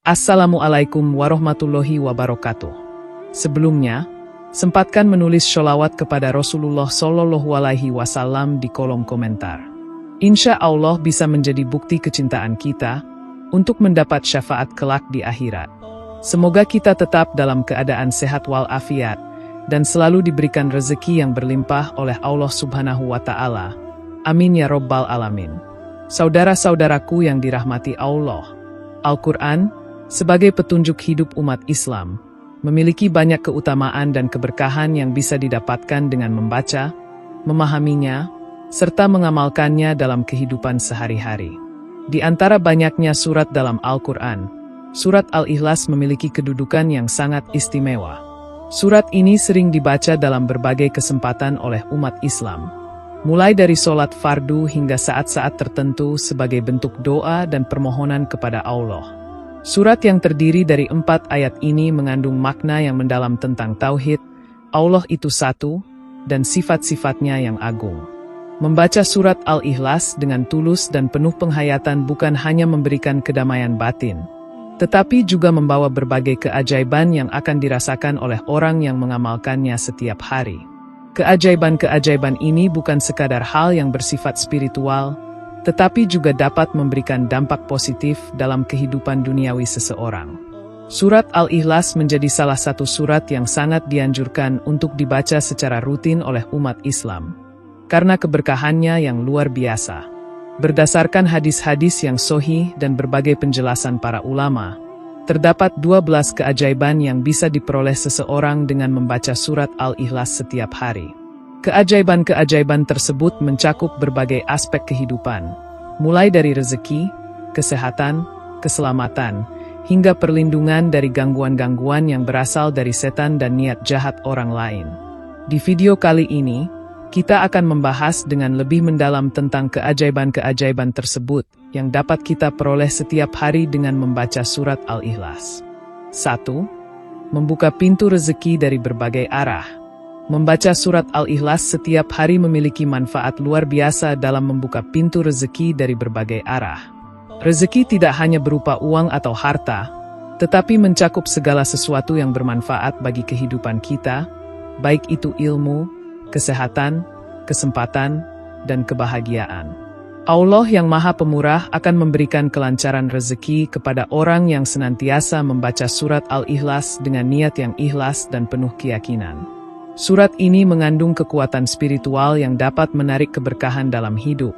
Assalamualaikum warahmatullahi wabarakatuh. Sebelumnya, sempatkan menulis sholawat kepada Rasulullah Shallallahu Alaihi Wasallam di kolom komentar. Insya Allah bisa menjadi bukti kecintaan kita untuk mendapat syafaat kelak di akhirat. Semoga kita tetap dalam keadaan sehat walafiat dan selalu diberikan rezeki yang berlimpah oleh Allah Subhanahu wa Ta'ala. Amin ya Rabbal Alamin. Saudara-saudaraku yang dirahmati Allah, Al-Quran, sebagai petunjuk hidup umat Islam, memiliki banyak keutamaan dan keberkahan yang bisa didapatkan dengan membaca, memahaminya, serta mengamalkannya dalam kehidupan sehari-hari. Di antara banyaknya surat dalam Al-Quran, surat Al-Ikhlas memiliki kedudukan yang sangat istimewa. Surat ini sering dibaca dalam berbagai kesempatan oleh umat Islam, mulai dari sholat fardu hingga saat-saat tertentu sebagai bentuk doa dan permohonan kepada Allah. Surat yang terdiri dari 4 ayat ini mengandung makna yang mendalam tentang tauhid, Allah itu satu, dan sifat-sifatnya yang agung. Membaca surat Al-Ikhlas dengan tulus dan penuh penghayatan bukan hanya memberikan kedamaian batin, tetapi juga membawa berbagai keajaiban yang akan dirasakan oleh orang yang mengamalkannya setiap hari. Keajaiban-keajaiban ini bukan sekadar hal yang bersifat spiritual, tetapi juga dapat memberikan dampak positif dalam kehidupan duniawi seseorang. Surat Al-Ikhlas menjadi salah satu surat yang sangat dianjurkan untuk dibaca secara rutin oleh umat Islam, karena keberkahannya yang luar biasa. Berdasarkan hadis-hadis yang sahih dan berbagai penjelasan para ulama, terdapat 12 keajaiban yang bisa diperoleh seseorang dengan membaca surat Al-Ikhlas setiap hari. Keajaiban-keajaiban tersebut mencakup berbagai aspek kehidupan, mulai dari rezeki, kesehatan, keselamatan, hingga perlindungan dari gangguan-gangguan yang berasal dari setan dan niat jahat orang lain. Di video kali ini, kita akan membahas dengan lebih mendalam tentang keajaiban-keajaiban tersebut yang dapat kita peroleh setiap hari dengan membaca surat Al-Ikhlas. 1. Membuka pintu rezeki dari berbagai arah. Membaca surat Al-Ikhlas setiap hari memiliki manfaat luar biasa dalam membuka pintu rezeki dari berbagai arah. Rezeki tidak hanya berupa uang atau harta, tetapi mencakup segala sesuatu yang bermanfaat bagi kehidupan kita, baik itu ilmu, kesehatan, kesempatan, dan kebahagiaan. Allah yang Maha Pemurah akan memberikan kelancaran rezeki kepada orang yang senantiasa membaca surat Al-Ikhlas dengan niat yang ikhlas dan penuh keyakinan. Surat ini mengandung kekuatan spiritual yang dapat menarik keberkahan dalam hidup,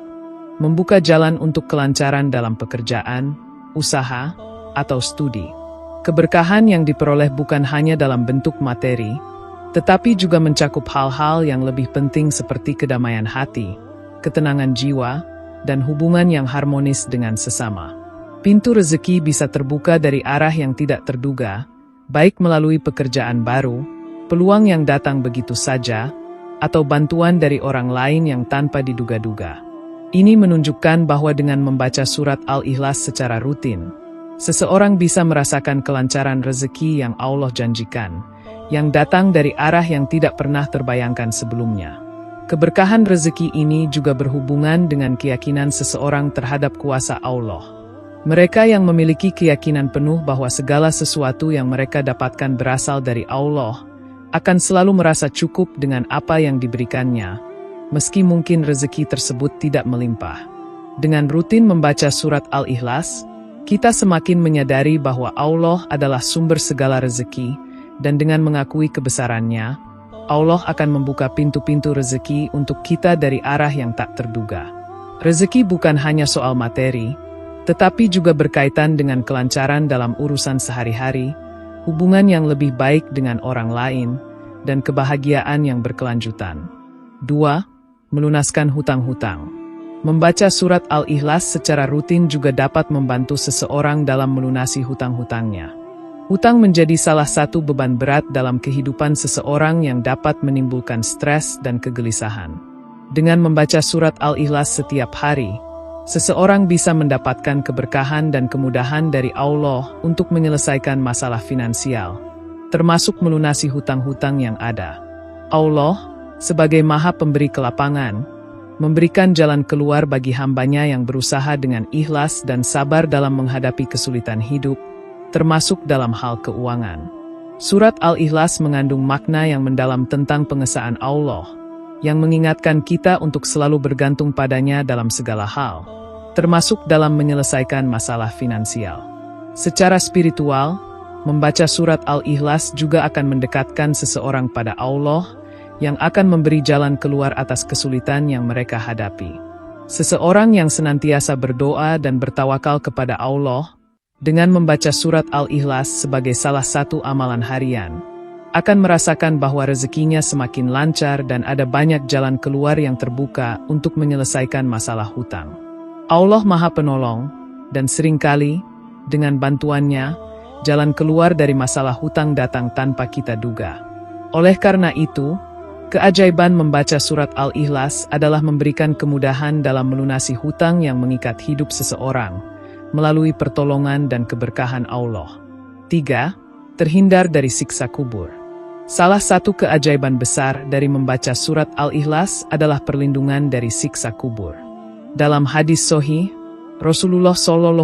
membuka jalan untuk kelancaran dalam pekerjaan, usaha, atau studi. Keberkahan yang diperoleh bukan hanya dalam bentuk materi, tetapi juga mencakup hal-hal yang lebih penting seperti kedamaian hati, ketenangan jiwa, dan hubungan yang harmonis dengan sesama. Pintu rezeki bisa terbuka dari arah yang tidak terduga, baik melalui pekerjaan baru, peluang yang datang begitu saja, atau bantuan dari orang lain yang tanpa diduga-duga. Ini menunjukkan bahwa dengan membaca surat Al-Ikhlas secara rutin, seseorang bisa merasakan kelancaran rezeki yang Allah janjikan, yang datang dari arah yang tidak pernah terbayangkan sebelumnya. Keberkahan rezeki ini juga berhubungan dengan keyakinan seseorang terhadap kuasa Allah. Mereka yang memiliki keyakinan penuh bahwa segala sesuatu yang mereka dapatkan berasal dari Allah, akan selalu merasa cukup dengan apa yang diberikannya, meski mungkin rezeki tersebut tidak melimpah. Dengan rutin membaca surat Al-Ikhlas, kita semakin menyadari bahwa Allah adalah sumber segala rezeki, dan dengan mengakui kebesarannya, Allah akan membuka pintu-pintu rezeki untuk kita dari arah yang tak terduga. Rezeki bukan hanya soal materi, tetapi juga berkaitan dengan kelancaran dalam urusan sehari-hari, hubungan yang lebih baik dengan orang lain, dan kebahagiaan yang berkelanjutan. 2. Melunaskan hutang-hutang. Membaca surat Al-Ikhlas secara rutin juga dapat membantu seseorang dalam melunasi hutang-hutangnya. Hutang menjadi salah satu beban berat dalam kehidupan seseorang yang dapat menimbulkan stres dan kegelisahan. Dengan membaca surat Al-Ikhlas setiap hari, seseorang bisa mendapatkan keberkahan dan kemudahan dari Allah untuk menyelesaikan masalah finansial, termasuk melunasi hutang-hutang yang ada. Allah, sebagai Maha Pemberi kelapangan, memberikan jalan keluar bagi hambanya yang berusaha dengan ikhlas dan sabar dalam menghadapi kesulitan hidup, termasuk dalam hal keuangan. Surat Al-Ikhlas mengandung makna yang mendalam tentang pengesaan Allah, yang mengingatkan kita untuk selalu bergantung padanya dalam segala hal, termasuk dalam menyelesaikan masalah finansial. Secara spiritual, membaca surat Al-Ikhlas juga akan mendekatkan seseorang pada Allah, yang akan memberi jalan keluar atas kesulitan yang mereka hadapi. Seseorang yang senantiasa berdoa dan bertawakal kepada Allah, dengan membaca surat Al-Ikhlas sebagai salah satu amalan harian, akan merasakan bahwa rezekinya semakin lancar dan ada banyak jalan keluar yang terbuka untuk menyelesaikan masalah hutang. Allah Maha Penolong, dan seringkali, dengan bantuannya, jalan keluar dari masalah hutang datang tanpa kita duga. Oleh karena itu, keajaiban membaca surat Al-Ikhlas adalah memberikan kemudahan dalam melunasi hutang yang mengikat hidup seseorang, melalui pertolongan dan keberkahan Allah. 3. Terhindar dari siksa kubur. Salah satu keajaiban besar dari membaca surat Al-Ikhlas adalah perlindungan dari siksa kubur. Dalam hadis sahih, Rasulullah SAW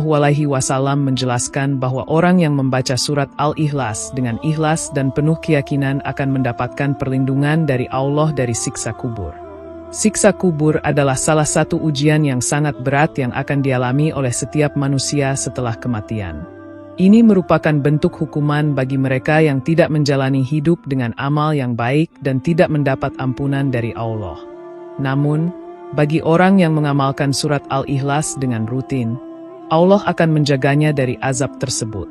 menjelaskan bahwa orang yang membaca surat Al-Ikhlas dengan ikhlas dan penuh keyakinan akan mendapatkan perlindungan dari Allah dari siksa kubur. Siksa kubur adalah salah satu ujian yang sangat berat yang akan dialami oleh setiap manusia setelah kematian. Ini merupakan bentuk hukuman bagi mereka yang tidak menjalani hidup dengan amal yang baik dan tidak mendapat ampunan dari Allah. Namun, bagi orang yang mengamalkan surat Al-Ikhlas dengan rutin, Allah akan menjaganya dari azab tersebut.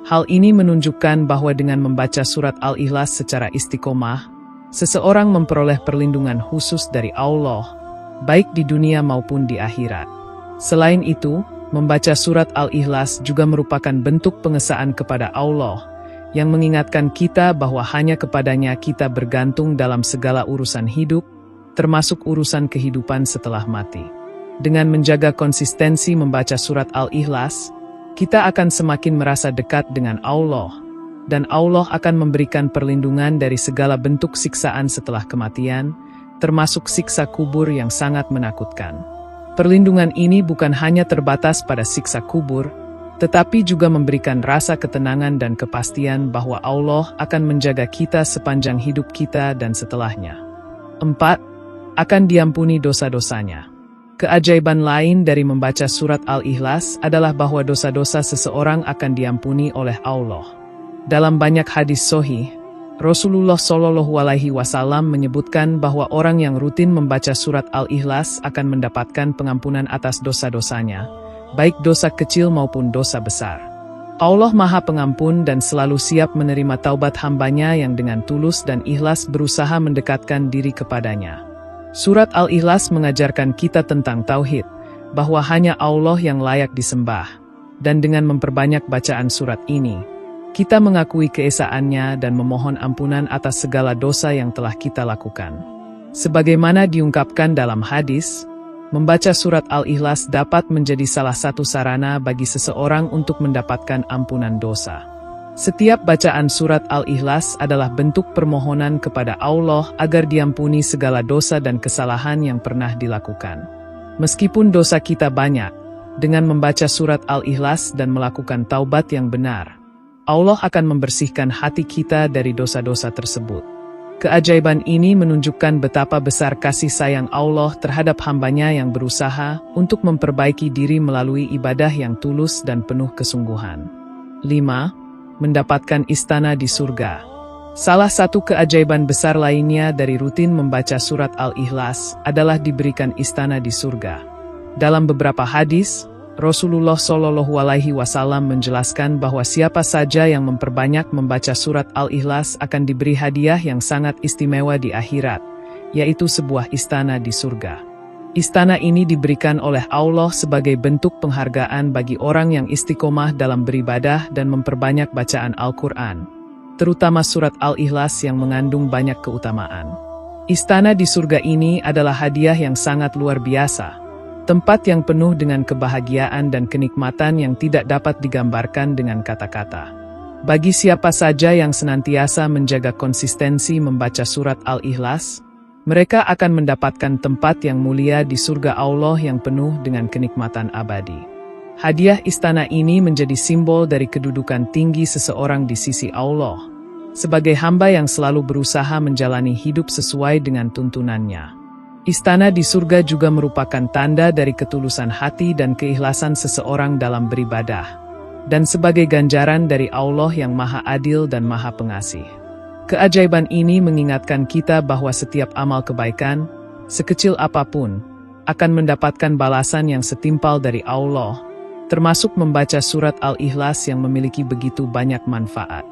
Hal ini menunjukkan bahwa dengan membaca surat Al-Ikhlas secara istiqomah, seseorang memperoleh perlindungan khusus dari Allah, baik di dunia maupun di akhirat. Selain itu, membaca surat Al-Ikhlas juga merupakan bentuk pengesaan kepada Allah, yang mengingatkan kita bahwa hanya kepadanya kita bergantung dalam segala urusan hidup, termasuk urusan kehidupan setelah mati. Dengan menjaga konsistensi membaca surat Al-Ikhlas, kita akan semakin merasa dekat dengan Allah, dan Allah akan memberikan perlindungan dari segala bentuk siksaan setelah kematian, termasuk siksa kubur yang sangat menakutkan. Perlindungan ini bukan hanya terbatas pada siksa kubur, tetapi juga memberikan rasa ketenangan dan kepastian bahwa Allah akan menjaga kita sepanjang hidup kita dan setelahnya. 4. Akan diampuni dosa-dosanya. Keajaiban lain dari membaca surat Al-Ikhlas adalah bahwa dosa-dosa seseorang akan diampuni oleh Allah. Dalam banyak hadis sahih, Rasulullah SAW menyebutkan bahwa orang yang rutin membaca surat Al-Ikhlas akan mendapatkan pengampunan atas dosa-dosanya, baik dosa kecil maupun dosa besar. Allah Maha Pengampun dan selalu siap menerima taubat hambanya yang dengan tulus dan ikhlas berusaha mendekatkan diri kepadanya. Surat Al-Ikhlas mengajarkan kita tentang tauhid, bahwa hanya Allah yang layak disembah, dan dengan memperbanyak bacaan surat ini, kita mengakui keesaannya dan memohon ampunan atas segala dosa yang telah kita lakukan. Sebagaimana diungkapkan dalam hadis, membaca surat Al-Ikhlas dapat menjadi salah satu sarana bagi seseorang untuk mendapatkan ampunan dosa. Setiap bacaan surat Al-Ikhlas adalah bentuk permohonan kepada Allah agar diampuni segala dosa dan kesalahan yang pernah dilakukan. Meskipun dosa kita banyak, dengan membaca surat Al-Ikhlas dan melakukan taubat yang benar, Allah akan membersihkan hati kita dari dosa-dosa tersebut. Keajaiban ini menunjukkan betapa besar kasih sayang Allah terhadap hambanya yang berusaha untuk memperbaiki diri melalui ibadah yang tulus dan penuh kesungguhan. 5. Mendapatkan istana di surga. Salah satu keajaiban besar lainnya dari rutin membaca surat Al-Ikhlas adalah diberikan istana di surga. Dalam beberapa hadis, Rasulullah SAW menjelaskan bahwa siapa saja yang memperbanyak membaca surat Al-Ikhlas akan diberi hadiah yang sangat istimewa di akhirat, yaitu sebuah istana di surga. Istana ini diberikan oleh Allah sebagai bentuk penghargaan bagi orang yang istiqomah dalam beribadah dan memperbanyak bacaan Al-Quran, terutama surat Al-Ikhlas yang mengandung banyak keutamaan. Istana di surga ini adalah hadiah yang sangat luar biasa, tempat yang penuh dengan kebahagiaan dan kenikmatan yang tidak dapat digambarkan dengan kata-kata. Bagi siapa saja yang senantiasa menjaga konsistensi membaca surat Al-Ikhlas, mereka akan mendapatkan tempat yang mulia di surga Allah yang penuh dengan kenikmatan abadi. Hadiah istana ini menjadi simbol dari kedudukan tinggi seseorang di sisi Allah, sebagai hamba yang selalu berusaha menjalani hidup sesuai dengan tuntunannya. Istana di surga juga merupakan tanda dari ketulusan hati dan keikhlasan seseorang dalam beribadah, dan sebagai ganjaran dari Allah yang Maha Adil dan Maha Pengasih. Keajaiban ini mengingatkan kita bahwa setiap amal kebaikan, sekecil apapun, akan mendapatkan balasan yang setimpal dari Allah, termasuk membaca surat Al-Ikhlas yang memiliki begitu banyak manfaat.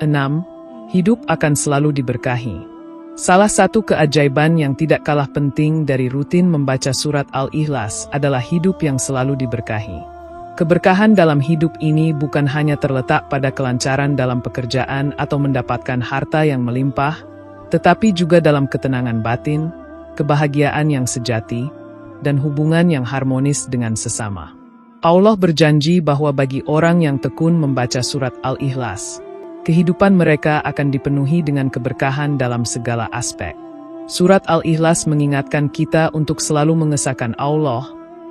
6. Hidup akan selalu diberkahi. Salah satu keajaiban yang tidak kalah penting dari rutin membaca surat Al-Ikhlas adalah hidup yang selalu diberkahi. Keberkahan dalam hidup ini bukan hanya terletak pada kelancaran dalam pekerjaan atau mendapatkan harta yang melimpah, tetapi juga dalam ketenangan batin, kebahagiaan yang sejati, dan hubungan yang harmonis dengan sesama. Allah berjanji bahwa bagi orang yang tekun membaca surat Al-Ikhlas, kehidupan mereka akan dipenuhi dengan keberkahan dalam segala aspek. Surat Al-Ikhlas mengingatkan kita untuk selalu mengesahkan Allah,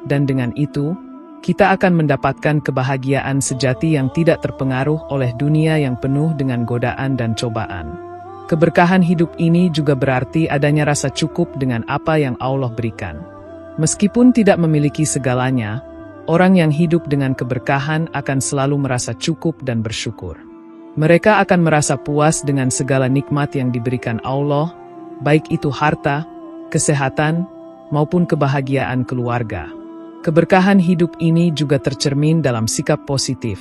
dan dengan itu, kita akan mendapatkan kebahagiaan sejati yang tidak terpengaruh oleh dunia yang penuh dengan godaan dan cobaan. Keberkahan hidup ini juga berarti adanya rasa cukup dengan apa yang Allah berikan. Meskipun tidak memiliki segalanya, orang yang hidup dengan keberkahan akan selalu merasa cukup dan bersyukur. Mereka akan merasa puas dengan segala nikmat yang diberikan Allah, baik itu harta, kesehatan, maupun kebahagiaan keluarga. Keberkahan hidup ini juga tercermin dalam sikap positif,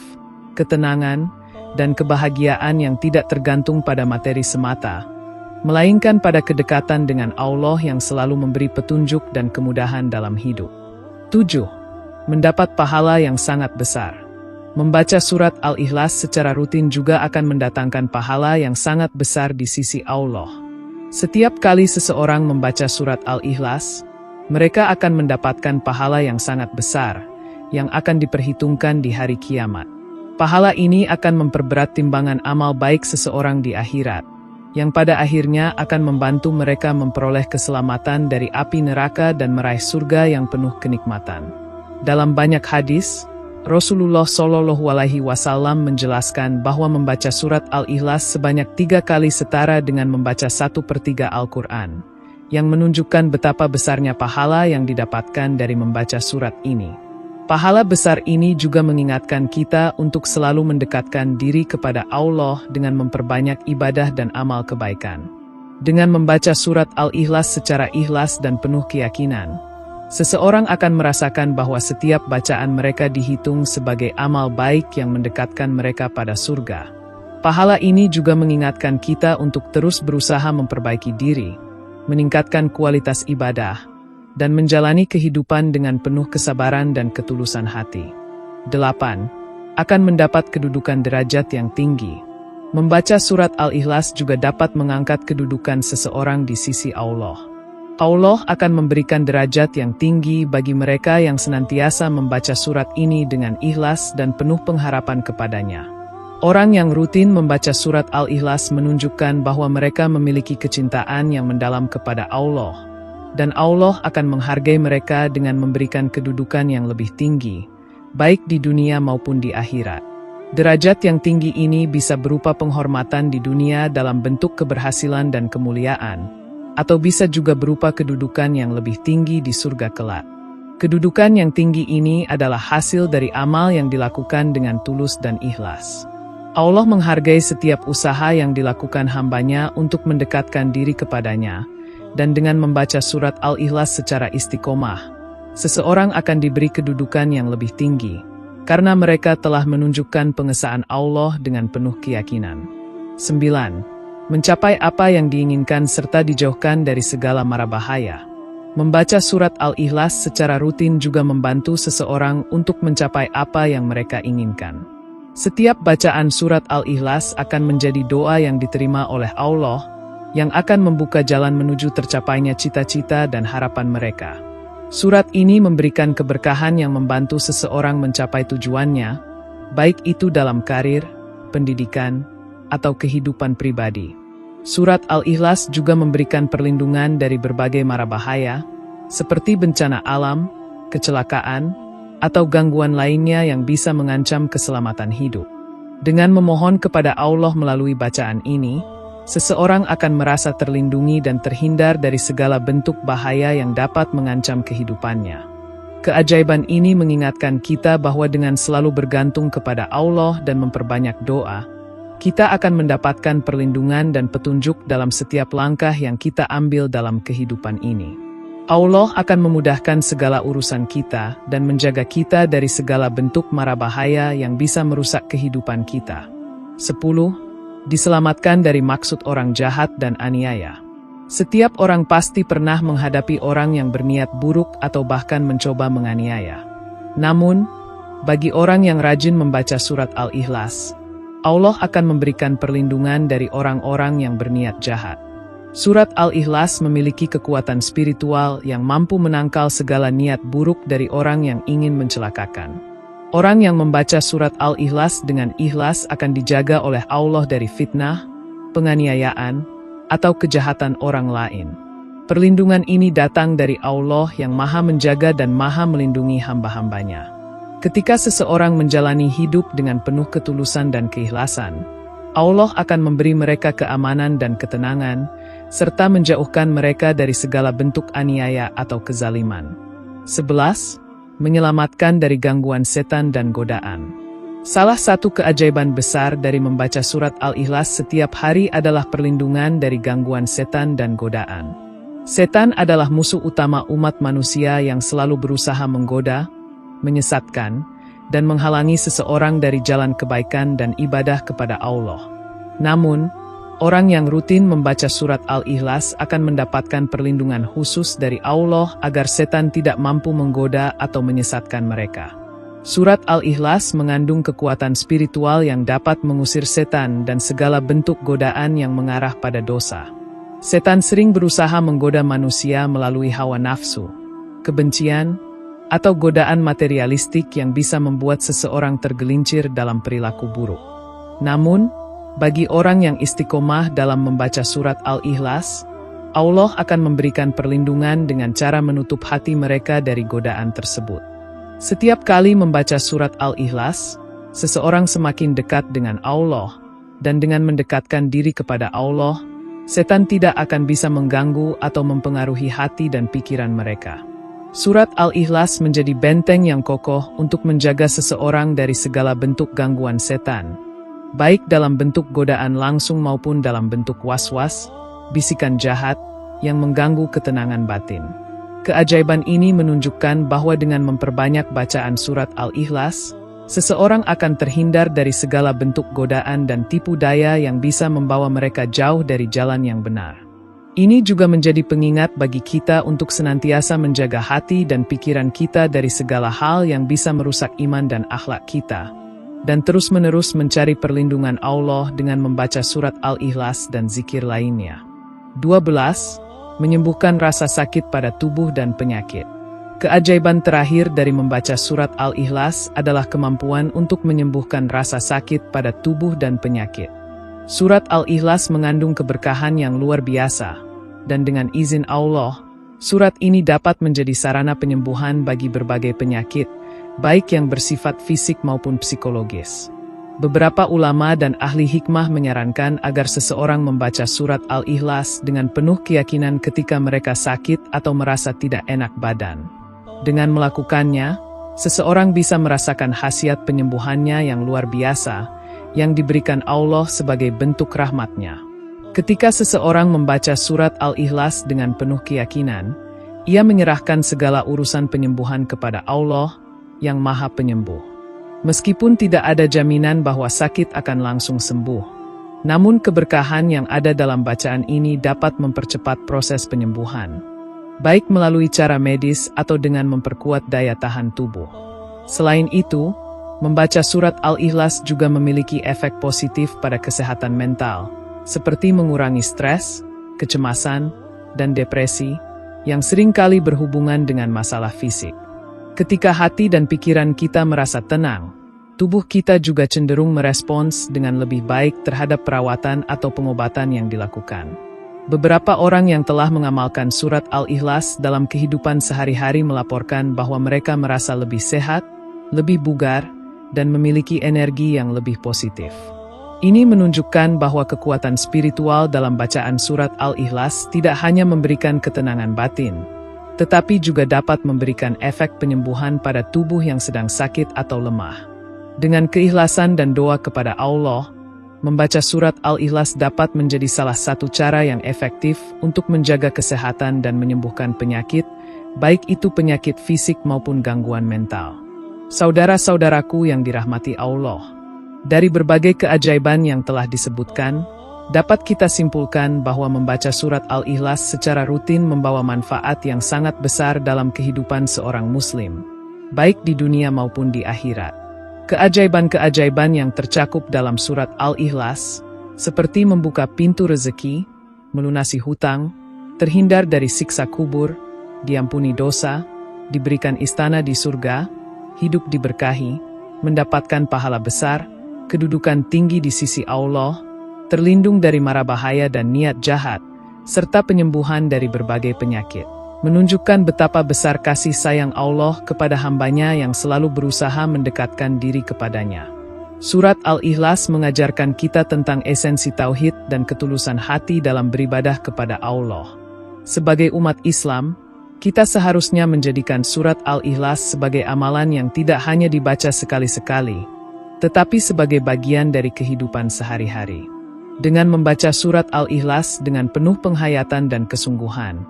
ketenangan, dan kebahagiaan yang tidak tergantung pada materi semata, melainkan pada kedekatan dengan Allah yang selalu memberi petunjuk dan kemudahan dalam hidup. 7. Mendapat pahala yang sangat besar. Membaca surat Al-Ikhlas secara rutin juga akan mendatangkan pahala yang sangat besar di sisi Allah. Setiap kali seseorang membaca surat Al-Ikhlas, mereka akan mendapatkan pahala yang sangat besar, yang akan diperhitungkan di hari kiamat. Pahala ini akan memperberat timbangan amal baik seseorang di akhirat, yang pada akhirnya akan membantu mereka memperoleh keselamatan dari api neraka dan meraih surga yang penuh kenikmatan. Dalam banyak hadis, Rasulullah Shallallahu Alaihi Wasallam menjelaskan bahwa membaca surat Al-Ikhlas sebanyak 3 kali setara dengan membaca 1/3 Al-Quran, yang menunjukkan betapa besarnya pahala yang didapatkan dari membaca surat ini. Pahala besar ini juga mengingatkan kita untuk selalu mendekatkan diri kepada Allah dengan memperbanyak ibadah dan amal kebaikan. Dengan membaca surat Al-Ikhlas secara ikhlas dan penuh keyakinan, seseorang akan merasakan bahwa setiap bacaan mereka dihitung sebagai amal baik yang mendekatkan mereka pada surga. Pahala ini juga mengingatkan kita untuk terus berusaha memperbaiki diri, meningkatkan kualitas ibadah, dan menjalani kehidupan dengan penuh kesabaran dan ketulusan hati. 8. Akan mendapat kedudukan derajat yang tinggi. Membaca surat Al-Ikhlas juga dapat mengangkat kedudukan seseorang di sisi Allah. Allah akan memberikan derajat yang tinggi bagi mereka yang senantiasa membaca surat ini dengan ikhlas dan penuh pengharapan kepadanya. Orang yang rutin membaca surat Al-Ikhlas menunjukkan bahwa mereka memiliki kecintaan yang mendalam kepada Allah, dan Allah akan menghargai mereka dengan memberikan kedudukan yang lebih tinggi, baik di dunia maupun di akhirat. Derajat yang tinggi ini bisa berupa penghormatan di dunia dalam bentuk keberhasilan dan kemuliaan, atau bisa juga berupa kedudukan yang lebih tinggi di surga kelak. Kedudukan yang tinggi ini adalah hasil dari amal yang dilakukan dengan tulus dan ikhlas. Allah menghargai setiap usaha yang dilakukan hambanya untuk mendekatkan diri kepadanya, dan dengan membaca surat Al-Ikhlas secara istiqomah, seseorang akan diberi kedudukan yang lebih tinggi, karena mereka telah menunjukkan pengesahan Allah dengan penuh keyakinan. 9. Mencapai apa yang diinginkan serta dijauhkan dari segala mara bahaya. Membaca surat Al-Ikhlas secara rutin juga membantu seseorang untuk mencapai apa yang mereka inginkan. Setiap bacaan surat Al-Ikhlas akan menjadi doa yang diterima oleh Allah, yang akan membuka jalan menuju tercapainya cita-cita dan harapan mereka. Surat ini memberikan keberkahan yang membantu seseorang mencapai tujuannya, baik itu dalam karir, pendidikan, atau kehidupan pribadi. Surat Al-Ikhlas juga memberikan perlindungan dari berbagai mara bahaya, seperti bencana alam, kecelakaan, atau gangguan lainnya yang bisa mengancam keselamatan hidup. Dengan memohon kepada Allah melalui bacaan ini, seseorang akan merasa terlindungi dan terhindar dari segala bentuk bahaya yang dapat mengancam kehidupannya. Keajaiban ini mengingatkan kita bahwa dengan selalu bergantung kepada Allah dan memperbanyak doa, kita akan mendapatkan perlindungan dan petunjuk dalam setiap langkah yang kita ambil dalam kehidupan ini. Allah akan memudahkan segala urusan kita dan menjaga kita dari segala bentuk mara bahaya yang bisa merusak kehidupan kita. 10. Diselamatkan dari maksud orang jahat dan aniaya. Setiap orang pasti pernah menghadapi orang yang berniat buruk atau bahkan mencoba menganiaya. Namun, bagi orang yang rajin membaca surat Al-Ikhlas, Allah akan memberikan perlindungan dari orang-orang yang berniat jahat. Surat Al-Ikhlas memiliki kekuatan spiritual yang mampu menangkal segala niat buruk dari orang yang ingin mencelakakan. Orang yang membaca surat Al-Ikhlas dengan ikhlas akan dijaga oleh Allah dari fitnah, penganiayaan, atau kejahatan orang lain. Perlindungan ini datang dari Allah yang Maha Menjaga dan Maha Melindungi hamba-hambanya. Ketika seseorang menjalani hidup dengan penuh ketulusan dan keikhlasan, Allah akan memberi mereka keamanan dan ketenangan, serta menjauhkan mereka dari segala bentuk aniaya atau kezaliman. 11. Menyelamatkan dari gangguan setan dan godaan. Salah satu keajaiban besar dari membaca surat Al-Ikhlas setiap hari adalah perlindungan dari gangguan setan dan godaan. Setan adalah musuh utama umat manusia yang selalu berusaha menggoda, menyesatkan, dan menghalangi seseorang dari jalan kebaikan dan ibadah kepada Allah. Namun, orang yang rutin membaca surat Al-Ikhlas akan mendapatkan perlindungan khusus dari Allah agar setan tidak mampu menggoda atau menyesatkan mereka. Surat Al-Ikhlas mengandung kekuatan spiritual yang dapat mengusir setan dan segala bentuk godaan yang mengarah pada dosa. Setan sering berusaha menggoda manusia melalui hawa nafsu, kebencian, atau godaan materialistik yang bisa membuat seseorang tergelincir dalam perilaku buruk. Namun, bagi orang yang istiqomah dalam membaca surat Al-Ikhlas, Allah akan memberikan perlindungan dengan cara menutup hati mereka dari godaan tersebut. Setiap kali membaca surat Al-Ikhlas, seseorang semakin dekat dengan Allah, dan dengan mendekatkan diri kepada Allah, setan tidak akan bisa mengganggu atau mempengaruhi hati dan pikiran mereka. Surat Al-Ikhlas menjadi benteng yang kokoh untuk menjaga seseorang dari segala bentuk gangguan setan, baik dalam bentuk godaan langsung maupun dalam bentuk was-was, bisikan jahat, yang mengganggu ketenangan batin. Keajaiban ini menunjukkan bahwa dengan memperbanyak bacaan surat Al-Ikhlas, seseorang akan terhindar dari segala bentuk godaan dan tipu daya yang bisa membawa mereka jauh dari jalan yang benar. Ini juga menjadi pengingat bagi kita untuk senantiasa menjaga hati dan pikiran kita dari segala hal yang bisa merusak iman dan akhlak kita, dan terus-menerus mencari perlindungan Allah dengan membaca surat Al-Ikhlas dan zikir lainnya. 12. Menyembuhkan rasa sakit pada tubuh dan penyakit. Keajaiban terakhir dari membaca surat Al-Ikhlas adalah kemampuan untuk menyembuhkan rasa sakit pada tubuh dan penyakit. Surat Al-Ikhlas mengandung keberkahan yang luar biasa, dan dengan izin Allah, surat ini dapat menjadi sarana penyembuhan bagi berbagai penyakit, baik yang bersifat fisik maupun psikologis. Beberapa ulama dan ahli hikmah menyarankan agar seseorang membaca surat Al-Ikhlas dengan penuh keyakinan ketika mereka sakit atau merasa tidak enak badan. Dengan melakukannya, seseorang bisa merasakan khasiat penyembuhannya yang luar biasa, yang diberikan Allah sebagai bentuk rahmat-Nya. Ketika seseorang membaca surat Al-Ikhlas dengan penuh keyakinan, ia menyerahkan segala urusan penyembuhan kepada Allah yang Maha Penyembuh. Meskipun tidak ada jaminan bahwa sakit akan langsung sembuh, namun keberkahan yang ada dalam bacaan ini dapat mempercepat proses penyembuhan, baik melalui cara medis atau dengan memperkuat daya tahan tubuh. Selain itu, membaca surat Al-Ikhlas juga memiliki efek positif pada kesehatan mental, seperti mengurangi stres, kecemasan, dan depresi, yang seringkali berhubungan dengan masalah fisik. Ketika hati dan pikiran kita merasa tenang, tubuh kita juga cenderung merespons dengan lebih baik terhadap perawatan atau pengobatan yang dilakukan. Beberapa orang yang telah mengamalkan surat Al-Ikhlas dalam kehidupan sehari-hari melaporkan bahwa mereka merasa lebih sehat, lebih bugar, dan memiliki energi yang lebih positif. Ini menunjukkan bahwa kekuatan spiritual dalam bacaan surat Al-Ikhlas tidak hanya memberikan ketenangan batin, tetapi juga dapat memberikan efek penyembuhan pada tubuh yang sedang sakit atau lemah. Dengan keikhlasan dan doa kepada Allah, membaca surat Al-Ikhlas dapat menjadi salah satu cara yang efektif untuk menjaga kesehatan dan menyembuhkan penyakit, baik itu penyakit fisik maupun gangguan mental. Saudara-saudaraku yang dirahmati Allah, dari berbagai keajaiban yang telah disebutkan, dapat kita simpulkan bahwa membaca surat Al-Ikhlas secara rutin membawa manfaat yang sangat besar dalam kehidupan seorang Muslim, baik di dunia maupun di akhirat. Keajaiban-keajaiban yang tercakup dalam surat Al-Ikhlas, seperti membuka pintu rezeki, melunasi hutang, terhindar dari siksa kubur, diampuni dosa, diberikan istana di surga, hidup diberkahi, mendapatkan pahala besar, kedudukan tinggi di sisi Allah, terlindung dari mara bahaya dan niat jahat, serta penyembuhan dari berbagai penyakit. Menunjukkan betapa besar kasih sayang Allah kepada hambanya yang selalu berusaha mendekatkan diri kepadanya. Surat Al-Ikhlas mengajarkan kita tentang esensi tauhid dan ketulusan hati dalam beribadah kepada Allah. Sebagai umat Islam, kita seharusnya menjadikan surat Al-Ikhlas sebagai amalan yang tidak hanya dibaca sekali-sekali, tetapi sebagai bagian dari kehidupan sehari-hari. Dengan membaca surat Al-Ikhlas dengan penuh penghayatan dan kesungguhan,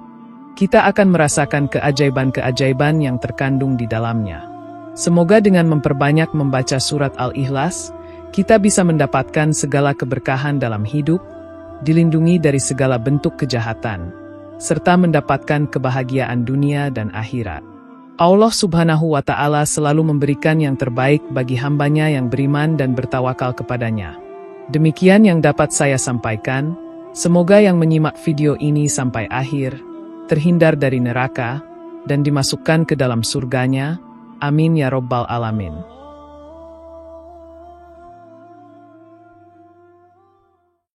kita akan merasakan keajaiban-keajaiban yang terkandung di dalamnya. Semoga dengan memperbanyak membaca surat Al-Ikhlas, kita bisa mendapatkan segala keberkahan dalam hidup, dilindungi dari segala bentuk kejahatan, serta mendapatkan kebahagiaan dunia dan akhirat. Allah Subhanahu wa Ta'ala selalu memberikan yang terbaik bagi hambanya yang beriman dan bertawakal kepadanya. Demikian yang dapat saya sampaikan. Semoga yang menyimak video ini sampai akhir terhindar dari neraka, dan dimasukkan ke dalam surganya. Amin ya Rabbal Alamin.